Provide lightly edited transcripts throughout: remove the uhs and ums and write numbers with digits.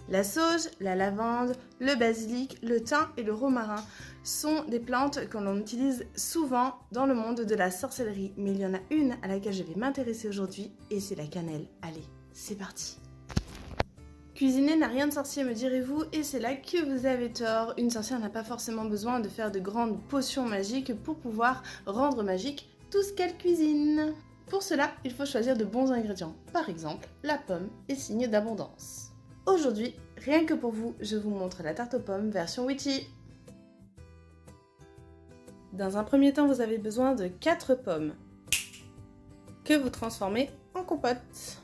La sauge, la lavande, le basilic, le thym et le romarin sont des plantes que l'on utilise souvent dans le monde de la sorcellerie. Mais il y en a une à laquelle je vais m'intéresser aujourd'hui et c'est la cannelle. Allez, c'est parti! Cuisiner n'a rien de sorcier, me direz-vous, et c'est là que vous avez tort. Une sorcière n'a pas forcément besoin de faire de grandes potions magiques pour pouvoir rendre magique tout ce qu'elle cuisine. Pour cela, il faut choisir de bons ingrédients. Par exemple, la pomme est signe d'abondance. Aujourd'hui, rien que pour vous, je vous montre la tarte aux pommes version witchy. Dans un premier temps, vous avez besoin de 4 pommes que vous transformez en compote.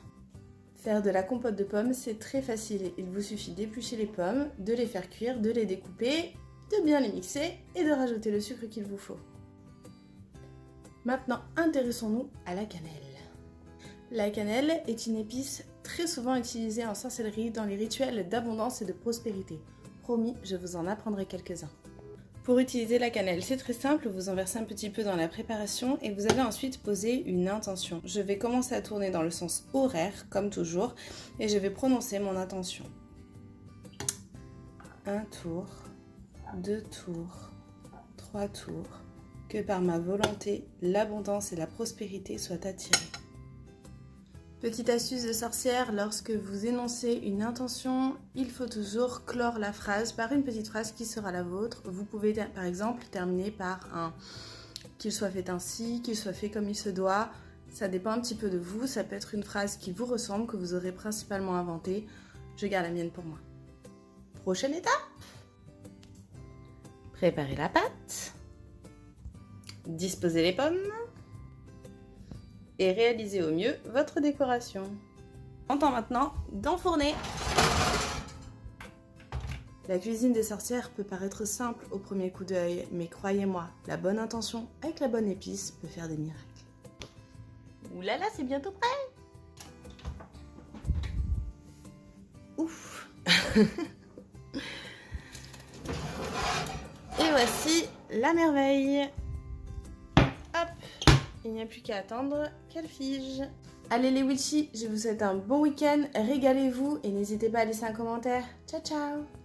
Faire de la compote de pommes, c'est très facile. Il vous suffit d'éplucher les pommes, de les faire cuire, de les découper, de bien les mixer et de rajouter le sucre qu'il vous faut. Maintenant, intéressons-nous à la cannelle. La cannelle est une épice très souvent utilisée en sorcellerie dans les rituels d'abondance et de prospérité. Promis, je vous en apprendrai quelques-uns. Pour utiliser la cannelle, c'est très simple, vous en versez un petit peu dans la préparation et vous allez ensuite poser une intention. Je vais commencer à tourner dans le sens horaire, comme toujours, et je vais prononcer mon intention. 1 tour, 2 tours, 3 tours, que par ma volonté, l'abondance et la prospérité soient attirées. Petite astuce de sorcière, lorsque vous énoncez une intention, il faut toujours clore la phrase par une petite phrase qui sera la vôtre. Vous pouvez par exemple terminer par un « qu'il soit fait ainsi »,« qu'il soit fait comme il se doit ». Ça dépend un petit peu de vous, ça peut être une phrase qui vous ressemble, que vous aurez principalement inventée. Je garde la mienne pour moi. Prochaine étape. Préparez la pâte. Disposez les pommes. Et réalisez au mieux votre décoration. On tend maintenant d'enfourner. La cuisine des sorcières peut paraître simple au premier coup d'œil, mais croyez-moi, la bonne intention avec la bonne épice peut faire des miracles. Ouh là là, c'est bientôt prêt! Ouf! Et voici la merveille! Hop! Il n'y a plus qu'à attendre qu'elle fige. Allez les witchy, je vous souhaite un bon week-end, régalez-vous et n'hésitez pas à laisser un commentaire. Ciao ciao!